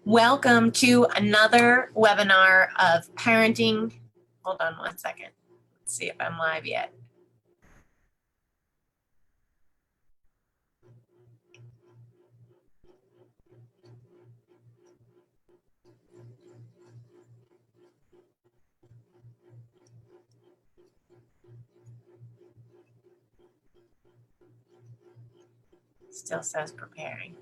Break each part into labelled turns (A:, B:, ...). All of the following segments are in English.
A: Welcome to another webinar of parenting. Hold on one second. Let's see if I'm live yet. Still says preparing.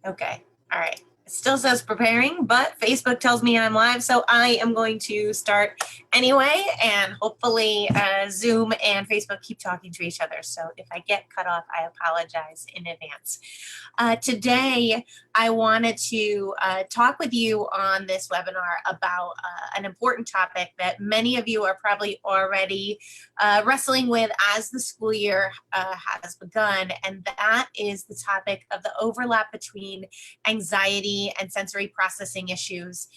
A: Okay, all right. It still says preparing, but Facebook tells me I'm live, so I am going to start anyway, and hopefully Zoom and Facebook keep talking to each other. So if I get cut off, I apologize in advance. Today, I wanted to talk with you on this webinar about an important topic that many of you are probably already wrestling with as the school year has begun, and that is the topic of the overlap between anxiety and sensory processing issues,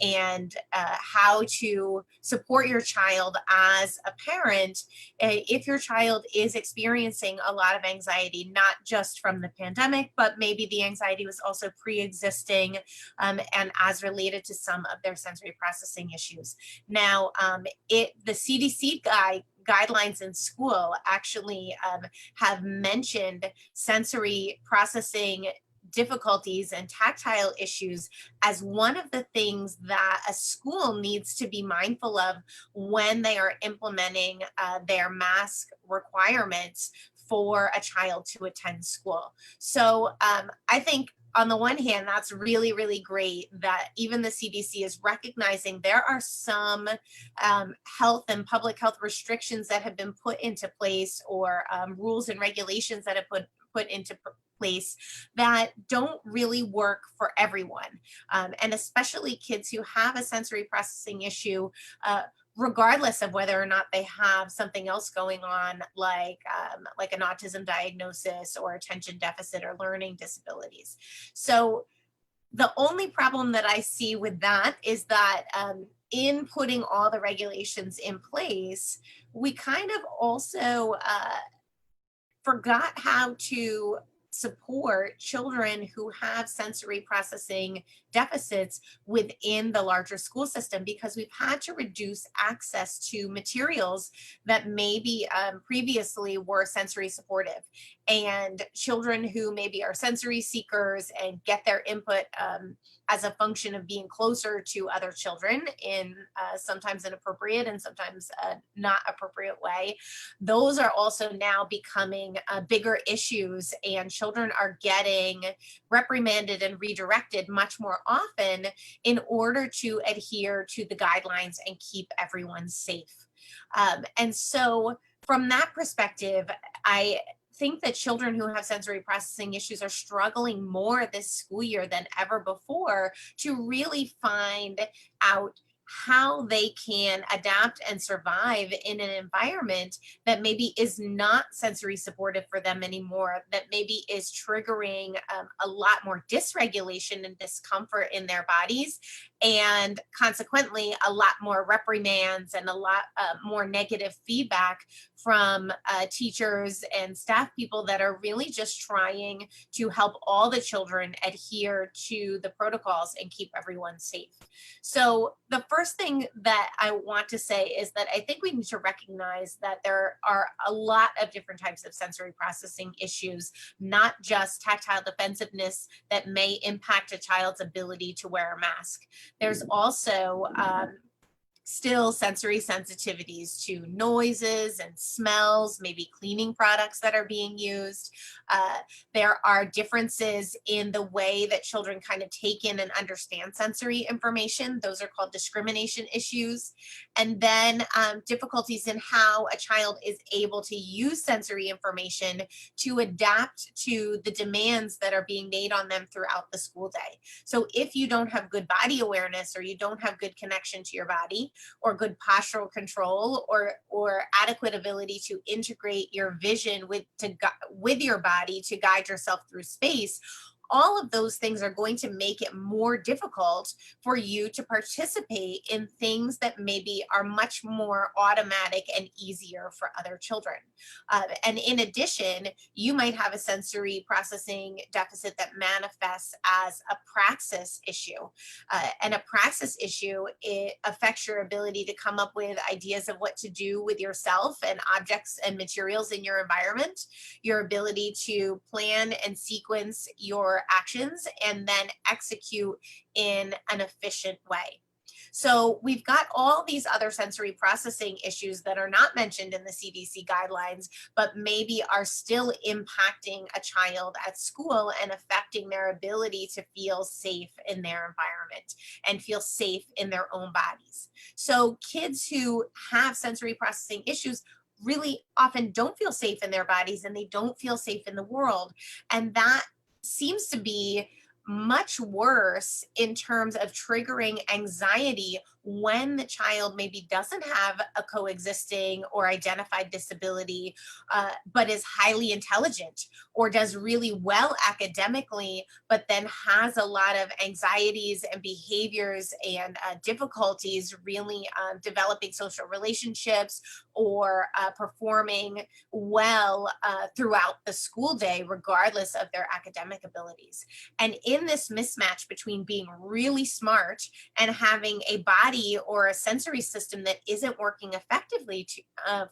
A: and how to support your child as a parent if your child is experiencing a lot of anxiety, not just from the pandemic, but maybe the anxiety was also pre-existing and as related to some of their sensory processing issues. Now, the CDC guidelines in school actually have mentioned sensory processing difficulties and tactile issues as one of the things that a school needs to be mindful of when they are implementing their mask requirements for a child to attend school. So I think on the one hand, that's really, really great that even the CDC is recognizing there are some health and public health restrictions that have been put into place, or rules and regulations that have put into place that don't really work for everyone, and especially kids who have a sensory processing issue, regardless of whether or not they have something else going on, like an autism diagnosis or attention deficit or learning disabilities. So the only problem that I see with that is that in putting all the regulations in place, we kind of also forgot how to support children who have sensory processing deficits within the larger school system, because we've had to reduce access to materials that maybe previously were sensory supportive, and children who maybe are sensory seekers and get their input as a function of being closer to other children in sometimes an appropriate and sometimes not appropriate way. Those are also now becoming bigger issues, and children are getting reprimanded and redirected much more often in order to adhere to the guidelines and keep everyone safe. And so from that perspective, I think that children who have sensory processing issues are struggling more this school year than ever before to really find out how they can adapt and survive in an environment that maybe is not sensory supportive for them anymore, that maybe is triggering a lot more dysregulation and discomfort in their bodies, and consequently a lot more reprimands and a lot more negative feedback from teachers and staff people that are really just trying to help all the children adhere to the protocols and keep everyone safe. So the first thing that I want to say is that I think we need to recognize that there are a lot of different types of sensory processing issues, not just tactile defensiveness that may impact a child's ability to wear a mask. There's also still sensory sensitivities to noises and smells, maybe cleaning products that are being used. There are differences in the way that children kind of take in and understand sensory information. Those are called discrimination issues. And then difficulties in how a child is able to use sensory information to adapt to the demands that are being made on them throughout the school day. So if you don't have good body awareness, or you don't have good connection to your body, or good postural control, or adequate ability to integrate your vision with your body to guide yourself through space, all of those things are going to make it more difficult for you to participate in things that maybe are much more automatic and easier for other children. And in addition, you might have a sensory processing deficit that manifests as a praxis issue. And a praxis issue, it affects your ability to come up with ideas of what to do with yourself and objects and materials in your environment, your ability to plan and sequence your actions and then execute in an efficient way. So we've got all these other sensory processing issues that are not mentioned in the CDC guidelines, but maybe are still impacting a child at school and affecting their ability to feel safe in their environment and feel safe in their own bodies. So kids who have sensory processing issues really often don't feel safe in their bodies, and they don't feel safe in the world. And that seems to be much worse in terms of triggering anxiety when the child maybe doesn't have a coexisting or identified disability, but is highly intelligent or does really well academically, but then has a lot of anxieties and behaviors and difficulties really developing social relationships or performing well throughout the school day, regardless of their academic abilities. And in this mismatch between being really smart and having a body or a sensory system that isn't working effectively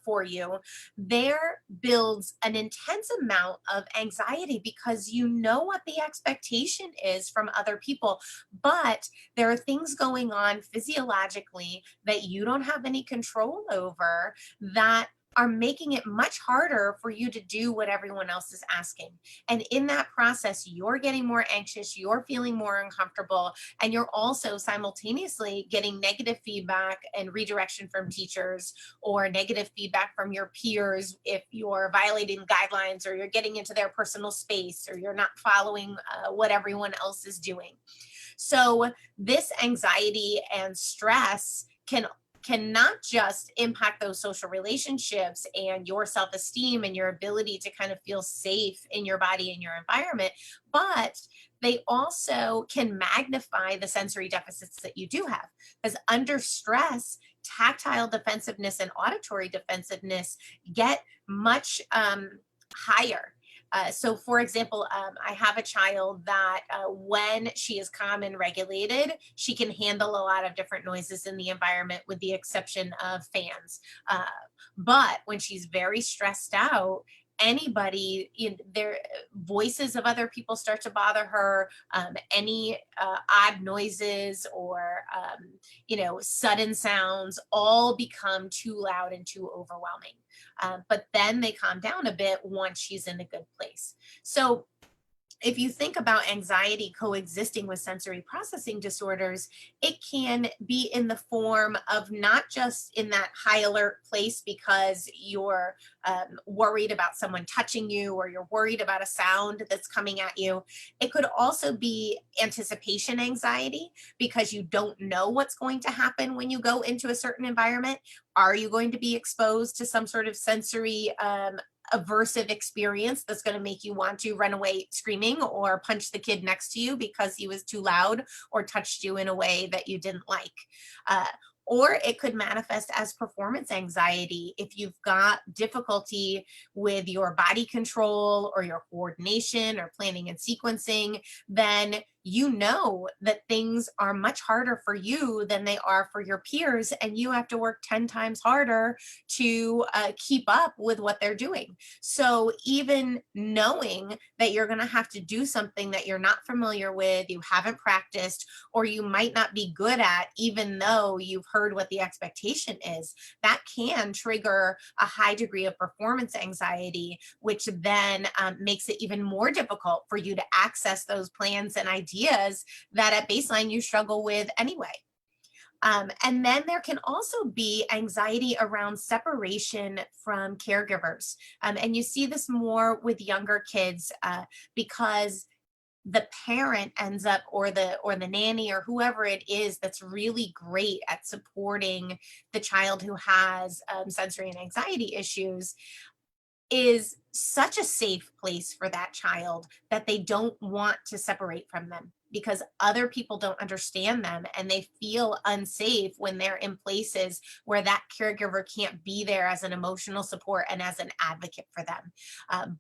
A: for you, there builds an intense amount of anxiety, because you know what the expectation is from other people, but there are things going on physiologically that you don't have any control over that are making it much harder for you to do what everyone else is asking. And in that process, you're getting more anxious, you're feeling more uncomfortable, and you're also simultaneously getting negative feedback and redirection from teachers, or negative feedback from your peers if you're violating guidelines, or you're getting into their personal space, or you're not following what everyone else is doing. So this anxiety and stress can not just impact those social relationships and your self-esteem and your ability to kind of feel safe in your body and your environment, but they also can magnify the sensory deficits that you do have. Because under stress, tactile defensiveness and auditory defensiveness get much higher. So for example, I have a child that when she is calm and regulated, she can handle a lot of different noises in the environment with the exception of fans. But when she's very stressed out, anybody, their voices of other people start to bother her, any odd noises or sudden sounds all become too loud and too overwhelming. But then they calm down a bit once she's in a good place. So if you think about anxiety coexisting with sensory processing disorders, it can be in the form of not just in that high alert place because you're worried about someone touching you, or you're worried about a sound that's coming at you. It could also be anticipation anxiety because you don't know what's going to happen when you go into a certain environment. Are you going to be exposed to some sort of sensory aversive experience that's going to make you want to run away screaming or punch the kid next to you because he was too loud or touched you in a way that you didn't like? Or it could manifest as performance anxiety. If you've got difficulty with your body control or your coordination or planning and sequencing, then you know that things are much harder for you than they are for your peers, and you have to work 10 times harder to keep up with what they're doing. So even knowing that you're going to have to do something that you're not familiar with, you haven't practiced, or you might not be good at, even though you've heard what the expectation is, that can trigger a high degree of performance anxiety, which then makes it even more difficult for you to access those plans and ideas that at baseline you struggle with anyway. And then there can also be anxiety around separation from caregivers. And you see this more with younger kids because the parent ends up, or the nanny or whoever it is that's really great at supporting the child who has sensory and anxiety issues, is such a safe place for that child that they don't want to separate from them, because other people don't understand them and they feel unsafe when they're in places where that caregiver can't be there as an emotional support and as an advocate for them.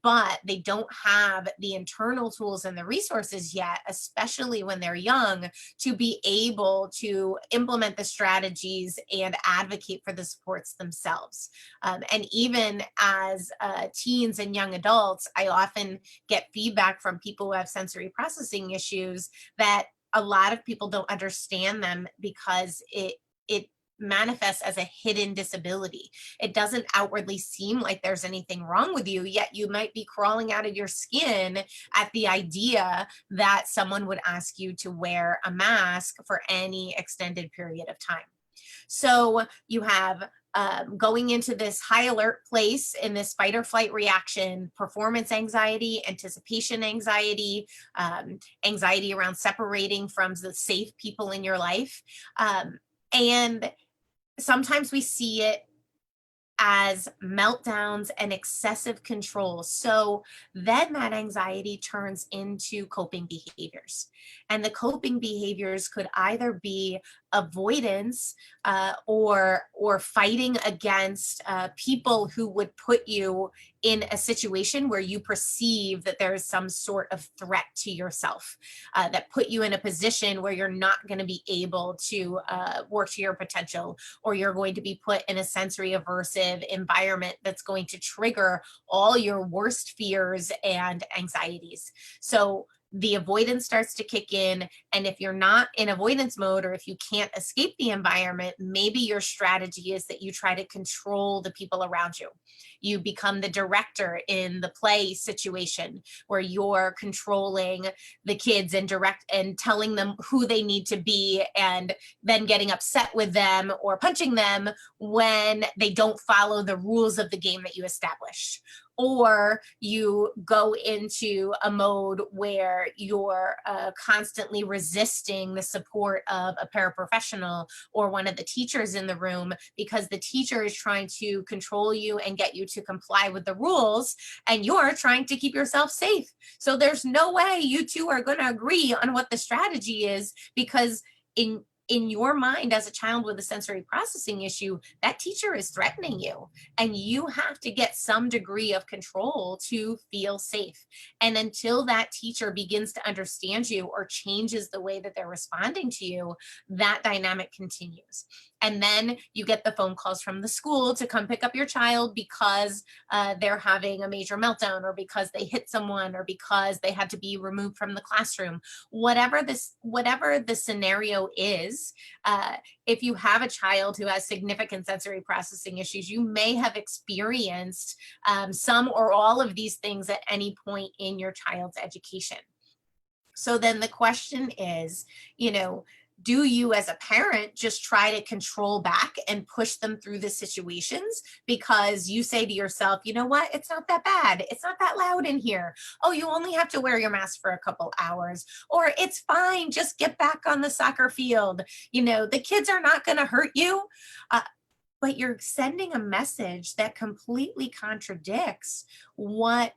A: But they don't have the internal tools and the resources yet, especially when they're young, to be able to implement the strategies and advocate for the supports themselves. And even as teens and young adults, I often get feedback from people who have sensory processing issues that a lot of people don't understand them because it manifests as a hidden disability. It doesn't outwardly seem like there's anything wrong with you, yet you might be crawling out of your skin at the idea that someone would ask you to wear a mask for any extended period of time. So you have going into this high alert place in this fight or flight reaction, performance anxiety, anticipation anxiety, anxiety around separating from the safe people in your life. And sometimes we see it as meltdowns and excessive control. So then that anxiety turns into coping behaviors. And the coping behaviors could either be avoidance or fighting against people who would put you in a situation where you perceive that there is some sort of threat to yourself, that put you in a position where you're not going to be able to work to your potential, or you're going to be put in a sensory aversive environment that's going to trigger all your worst fears and anxieties. So the avoidance starts to kick in. And if you're not in avoidance mode, or if you can't escape the environment, maybe your strategy is that you try to control the people around you. You become the director in the play situation where you're controlling the kids and telling them who they need to be, and then getting upset with them or punching them when they don't follow the rules of the game that you established. Or you go into a mode where you're constantly resisting the support of a paraprofessional or one of the teachers in the room, because the teacher is trying to control you and get you to comply with the rules, and you're trying to keep yourself safe. So there's no way you two are going to agree on what the strategy is, because in your mind as a child with a sensory processing issue, that teacher is threatening you, and you have to get some degree of control to feel safe. And until that teacher begins to understand you or changes the way that they're responding to you, that dynamic continues. And then you get the phone calls from the school to come pick up your child because they're having a major meltdown, or because they hit someone, or because they had to be removed from the classroom. Whatever the scenario is, if you have a child who has significant sensory processing issues, you may have experienced some or all of these things at any point in your child's education. So then the question is, do you as a parent just try to control back and push them through the situations because you say to yourself, you know what, it's not that bad. It's not that loud in here. Oh, you only have to wear your mask for a couple hours, or it's fine. Just get back on the soccer field. The kids are not going to hurt you. But you're sending a message that completely contradicts what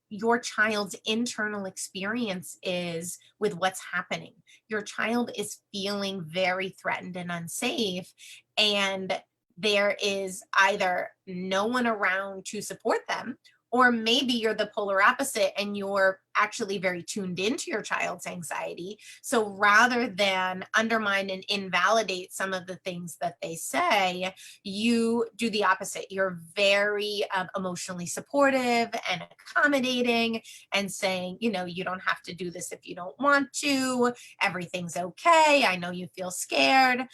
A: your child's internal experience is with what's happening. Your child is feeling very threatened and unsafe, and there is either no one around to support them, Or maybe you're the polar opposite and you're actually very tuned into your child's anxiety. So rather than undermine and invalidate some of the things that they say, you do the opposite. You're very emotionally supportive and accommodating and saying, you know, you don't have to do this if you don't want to. Everything's okay. I know you feel scared.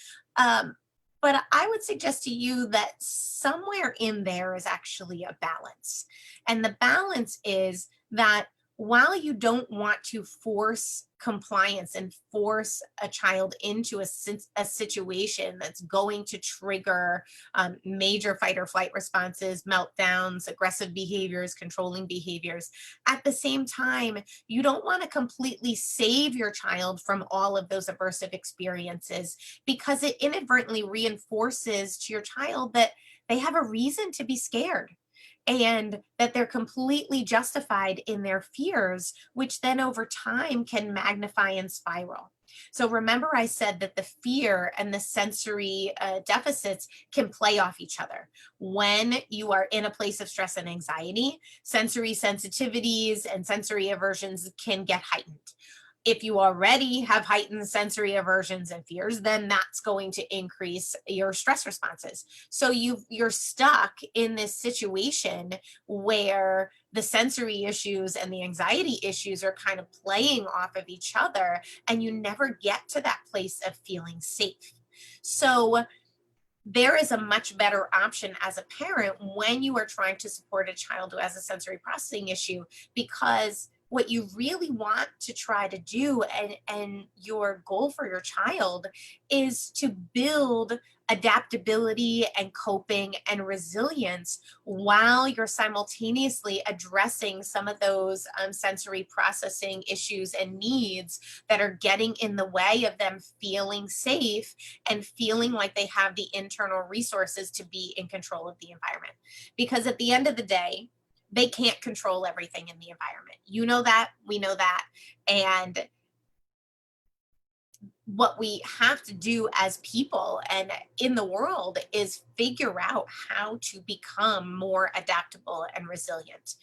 A: But I would suggest to you that somewhere in there is actually a balance. And the balance is that while you don't want to force compliance and force a child into a situation that's going to trigger major fight or flight responses, meltdowns, aggressive behaviors, controlling behaviors, at the same time, you don't want to completely save your child from all of those aversive experiences, because it inadvertently reinforces to your child that they have a reason to be scared and that they're completely justified in their fears, which then over time can magnify and spiral. So remember I said that the fear and the sensory deficits can play off each other. When you are in a place of stress and anxiety, sensory sensitivities and sensory aversions can get heightened. If you already have heightened sensory aversions and fears, then that's going to increase your stress responses. So you're stuck in this situation where the sensory issues and the anxiety issues are kind of playing off of each other, and you never get to that place of feeling safe. So there is a much better option as a parent when you are trying to support a child who has a sensory processing issue, because what you really want to try to do and your goal for your child is to build adaptability and coping and resilience while you're simultaneously addressing some of those sensory processing issues and needs that are getting in the way of them feeling safe and feeling like they have the internal resources to be in control of the environment. Because at the end of the day, they can't control everything in the environment. You know that, we know that. And what we have to do as people and in the world is figure out how to become more adaptable and resilient.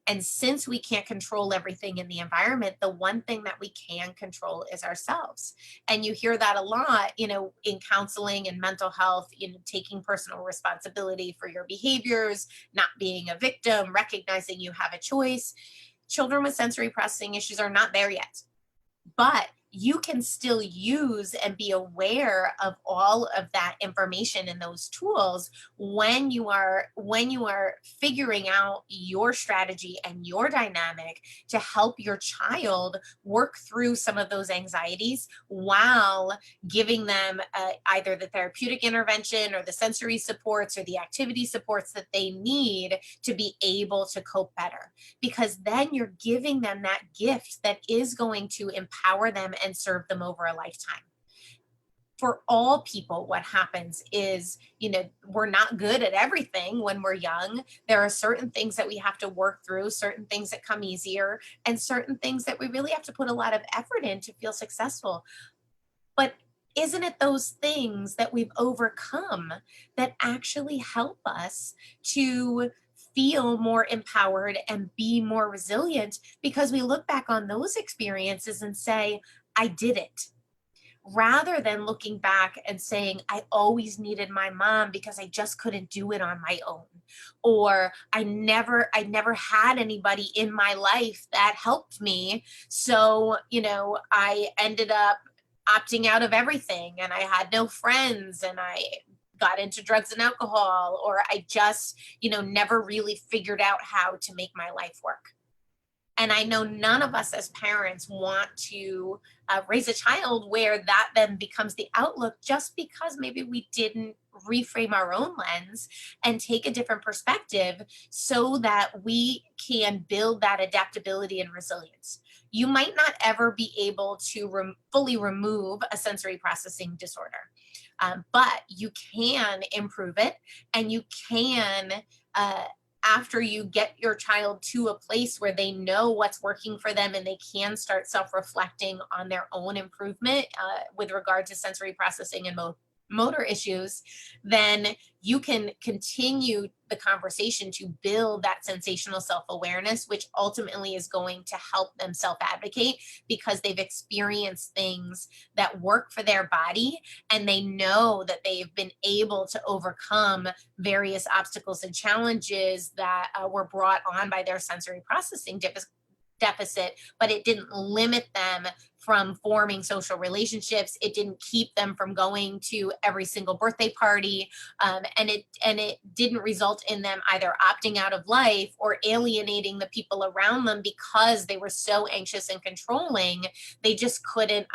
A: And since we can't control everything in the environment, the one thing that we can control is ourselves. And you hear that a lot, you know, in counseling and mental health, you know, taking personal responsibility for your behaviors, not being a victim, recognizing you have a choice. Children with sensory processing issues are not there yet, but you can still use and be aware of all of that information and those tools when you are figuring out your strategy and your dynamic to help your child work through some of those anxieties while giving them either the therapeutic intervention or the sensory supports or the activity supports that they need to be able to cope better. Because then you're giving them that gift that is going to empower them and serve them over a lifetime. For all people, what happens is, you know, we're not good at everything when we're young. There are certain things that we have to work through, certain things that come easier, and certain things that we really have to put a lot of effort in to feel successful. But isn't it those things that we've overcome that actually help us to feel more empowered and be more resilient, because we look back on those experiences and say, I did it, rather than looking back and saying, I always needed my mom because I just couldn't do it on my own. Or I never had anybody in my life that helped me. So, you know, I ended up opting out of everything and I had no friends and I got into drugs and alcohol, or I just, you know, never really figured out how to make my life work. And I know none of us as parents want to raise a child where that then becomes the outlook, just because maybe we didn't reframe our own lens and take a different perspective so that we can build that adaptability and resilience. You might not ever be able to fully remove a sensory processing disorder, but you can improve it, and you can after you get your child to a place where they know what's working for them and they can start self-reflecting on their own improvement with regard to sensory processing and motor issues, then you can continue the conversation to build that sensational self-awareness, which ultimately is going to help them self-advocate because they've experienced things that work for their body, and they know that they've been able to overcome various obstacles and challenges that were brought on by their sensory processing deficit, but it didn't limit them from forming social relationships. It didn't keep them from going to every single birthday party, and it didn't result in them either opting out of life or alienating the people around them because they were so anxious and controlling. They just couldn't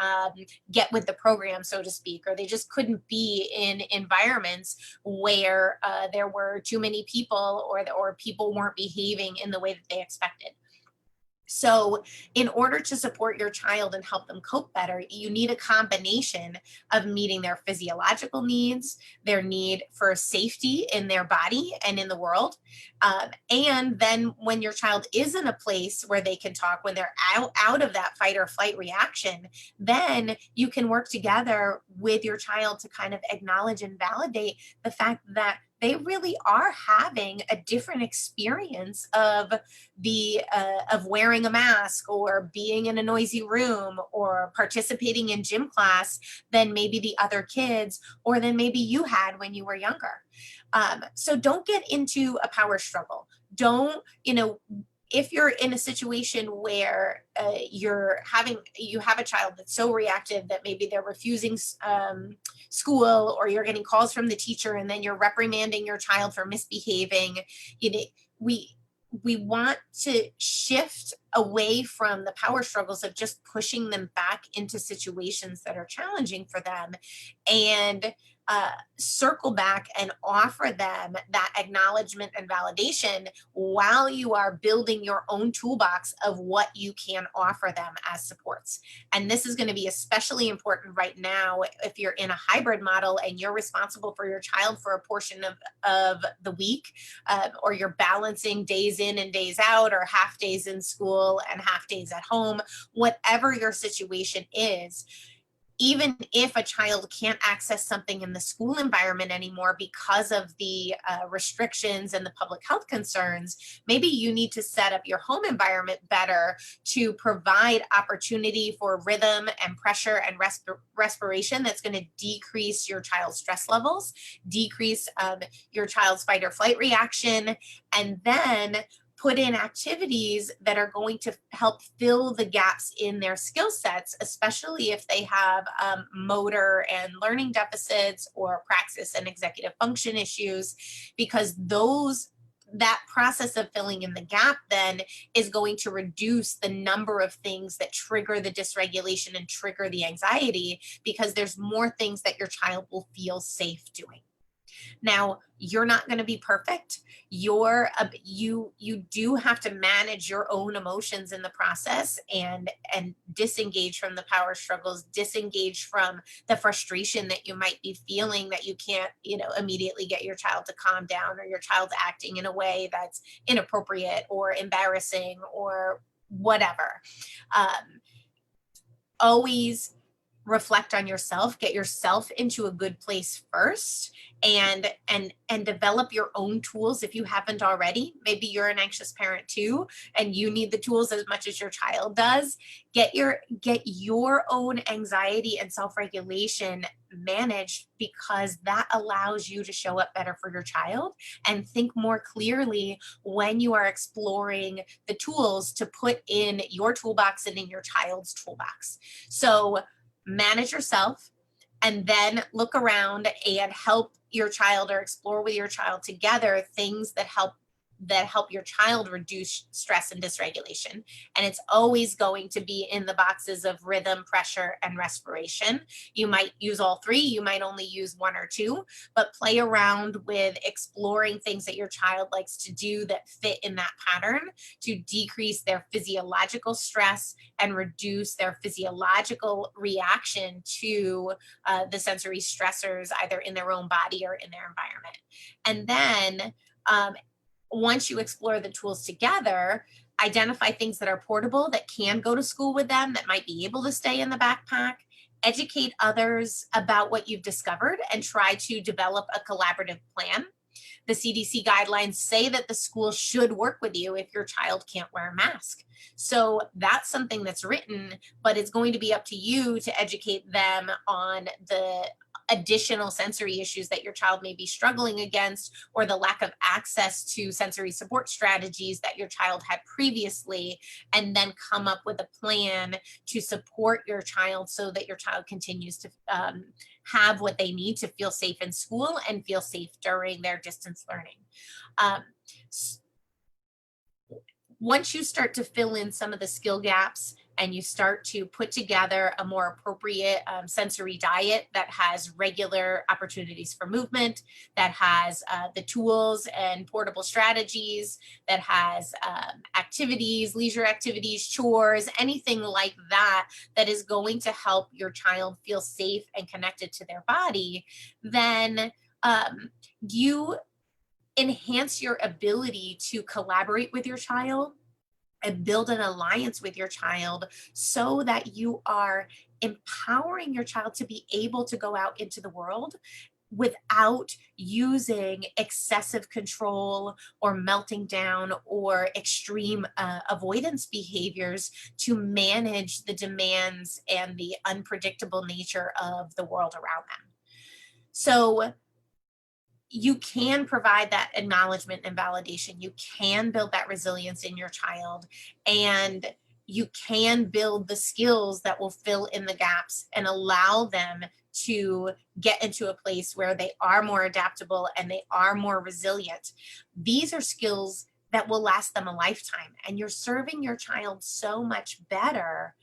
A: get with the program, so to speak, or they just couldn't be in environments where there were too many people, or people weren't behaving in the way that they expected. So in order to support your child and help them cope better, you need a combination of meeting their physiological needs, their need for safety in their body and in the world. And then when your child is in a place where they can talk, when they're out of that fight or flight reaction, then you can work together with your child to kind of acknowledge and validate the fact that they really are having a different experience of of wearing a mask or being in a noisy room or participating in gym class than maybe the other kids, or than maybe you had when you were younger. So don't get into a power struggle. Don't, if you're in a situation where you have a child that's so reactive that maybe they're refusing school, or you're getting calls from the teacher and then you're reprimanding your child for misbehaving, we want to shift away from the power struggles of just pushing them back into situations that are challenging for them, and circle back and offer them that acknowledgement and validation while you are building your own toolbox of what you can offer them as supports. And this is going to be especially important right now if you're in a hybrid model and you're responsible for your child for a portion of the week, or you're balancing days in and days out, or half days in school and half days at home. Whatever your situation is, even if a child can't access something in the school environment anymore because of the restrictions and the public health concerns, maybe you need to set up your home environment better to provide opportunity for rhythm and pressure and respiration that's going to decrease your child's stress levels, decrease your child's fight or flight reaction, and then put in activities that are going to help fill the gaps in their skill sets, especially if they have motor and learning deficits or praxis and executive function issues, because that process of filling in the gap then is going to reduce the number of things that trigger the dysregulation and trigger the anxiety, because there's more things that your child will feel safe doing. Now, you're not going to be perfect. You do have to manage your own emotions in the process, and disengage from the power struggles, disengage from the frustration that you might be feeling that you can't, immediately get your child to calm down, or your child's acting in a way that's inappropriate or embarrassing or whatever. Always reflect on yourself, get yourself into a good place first, and develop your own tools if you haven't already. Maybe you're an anxious parent too, and you need the tools as much as your child does. Get your own anxiety and self-regulation managed, because that allows you to show up better for your child and think more clearly when you are exploring the tools to put in your toolbox and in your child's toolbox. So manage yourself, and then look around and help your child, or explore with your child together things that help your child reduce stress and dysregulation. And it's always going to be in the boxes of rhythm, pressure, and respiration. You might use all three, you might only use one or two, but play around with exploring things that your child likes to do that fit in that pattern to decrease their physiological stress and reduce their physiological reaction to the sensory stressors, either in their own body or in their environment. And then once you explore the tools together, identify things that are portable, that can go to school with them, that might be able to stay in the backpack, educate others about what you've discovered and try to develop a collaborative plan. The CDC guidelines say that the school should work with you if your child can't wear a mask. So that's something that's written, but it's going to be up to you to educate them on the additional sensory issues that your child may be struggling against, or the lack of access to sensory support strategies that your child had previously, and then come up with a plan to support your child so that your child continues to have what they need to feel safe in school and feel safe during their distance learning. Um, Once you start to fill in some of the skill gaps and you start to put together a more appropriate sensory diet that has regular opportunities for movement, that has the tools and portable strategies, that has activities, leisure activities, chores, anything like that, that is going to help your child feel safe and connected to their body, then you enhance your ability to collaborate with your child and build an alliance with your child so that you are empowering your child to be able to go out into the world without using excessive control or melting down or extreme avoidance behaviors to manage the demands and the unpredictable nature of the world around them. So you can provide that acknowledgement and validation. You can build that resilience in your child, and you can build the skills that will fill in the gaps and allow them to get into a place where they are more adaptable and they are more resilient. These are skills that will last them a lifetime, and you're serving your child so much better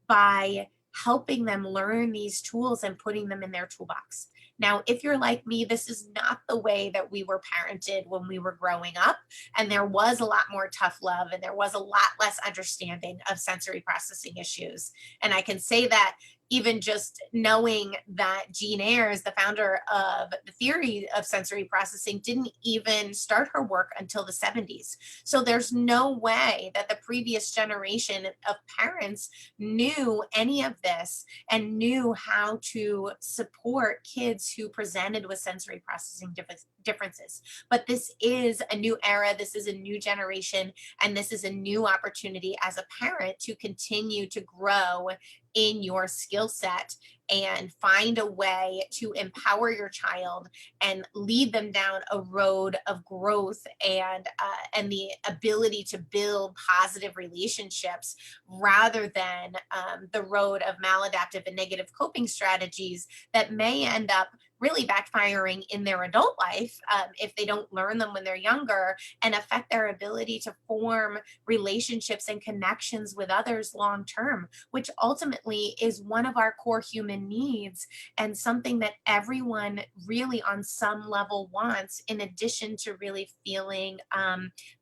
A: by helping them learn these tools and putting them in their toolbox. Now, if you're like me, this is not the way that we were parented when we were growing up. And there was a lot more tough love and there was a lot less understanding of sensory processing issues. And I can say that even just knowing that Jean Ayres, the founder of the theory of sensory processing, didn't even start her work until the 70s. So there's no way that the previous generation of parents knew any of this and knew how to support kids who presented with sensory processing differences. But this is a new era, this is a new generation, and this is a new opportunity as a parent to continue to grow in your skill set and find a way to empower your child and lead them down a road of growth and the ability to build positive relationships rather than the road of maladaptive and negative coping strategies that may end up really backfiring in their adult life if they don't learn them when they're younger, and affect their ability to form relationships and connections with others long term, which ultimately is one of our core human needs and something that everyone really on some level wants, in addition to really feeling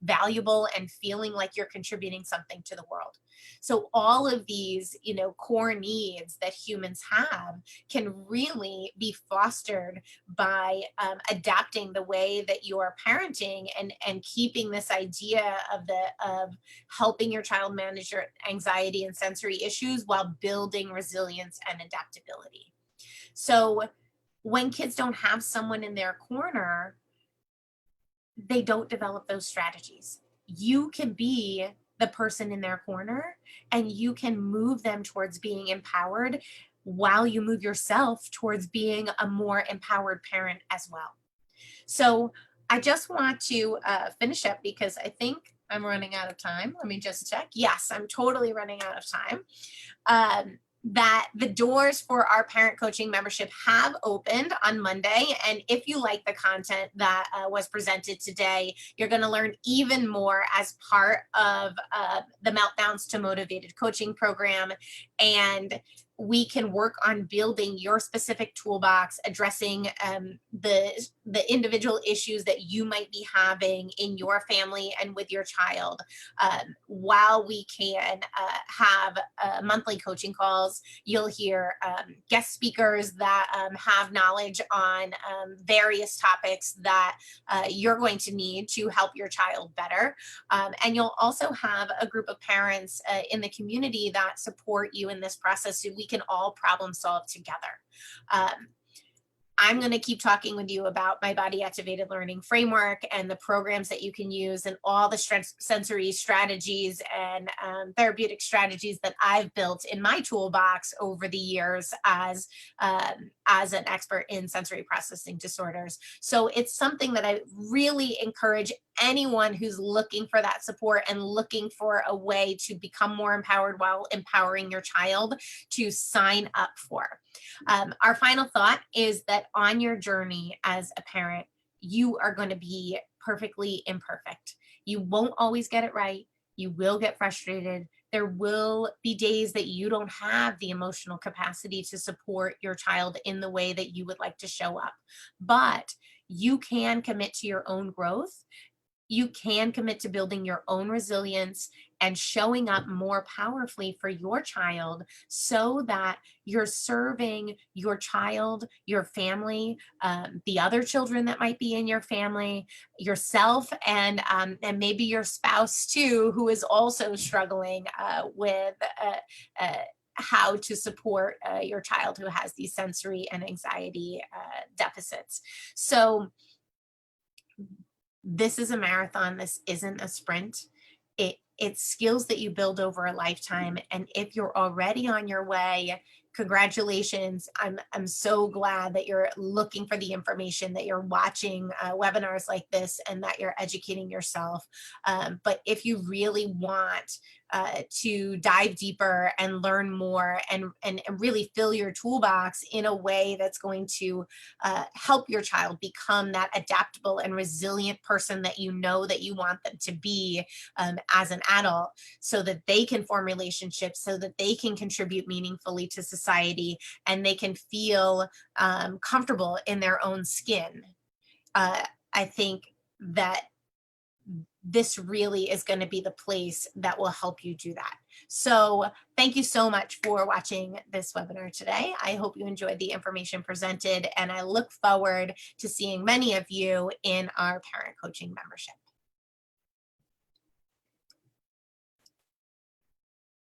A: valuable and feeling like you're contributing something to the world. So all of these, core needs that humans have can really be fostered by adapting the way that you are parenting and keeping this idea of helping your child manage your anxiety and sensory issues while building resilience and adaptability. So when kids don't have someone in their corner, they don't develop those strategies. You can be the person in their corner and you can move them towards being empowered while you move yourself towards being a more empowered parent as well. So I just want to finish up because I think I'm running out of time. Let me just check. Yes, I'm totally running out of time. That the doors for our parent coaching membership have opened on Monday. And if you like the content that was presented today, you're going to learn even more as part of the Meltdowns to Motivated coaching program. And we can work on building your specific toolbox, addressing the individual issues that you might be having in your family and with your child, while we can have monthly coaching calls. You'll hear guest speakers that have knowledge on various topics that you're going to need to help your child better. And you'll also have a group of parents in the community that support you in this process, so we we can all problem solve together. I'm going to keep talking with you about my body activated learning framework and the programs that you can use and all the sensory strategies and therapeutic strategies that I've built in my toolbox over the years as an expert in sensory processing disorders. So it's something that I really encourage anyone who's looking for that support and looking for a way to become more empowered while empowering your child to sign up for. Our final thought is that on your journey as a parent, you are going to be perfectly imperfect. You won't always get it right. You will get frustrated. There will be days that you don't have the emotional capacity to support your child in the way that you would like to show up. But you can commit to your own growth. You can commit to building your own resilience and showing up more powerfully for your child so that you're serving your child, your family, the other children that might be in your family, yourself, and maybe your spouse too, who is also struggling with how to support your child who has these sensory and anxiety deficits. So this is a marathon. This isn't a sprint. It's skills that you build over a lifetime. And if you're already on your way, congratulations. I'm so glad that you're looking for the information, that you're watching webinars like this, and that you're educating yourself. But if you really want to dive deeper and learn more and really fill your toolbox in a way that's going to help your child become that adaptable and resilient person that you know that you want them to be as an adult, so that they can form relationships, so that they can contribute meaningfully to society, and they can feel comfortable in their own skin. I think that this really is going to be the place that will help you do that. So thank you so much for watching this webinar today. I hope you enjoyed the information presented, and I look forward to seeing many of you in our parent coaching membership.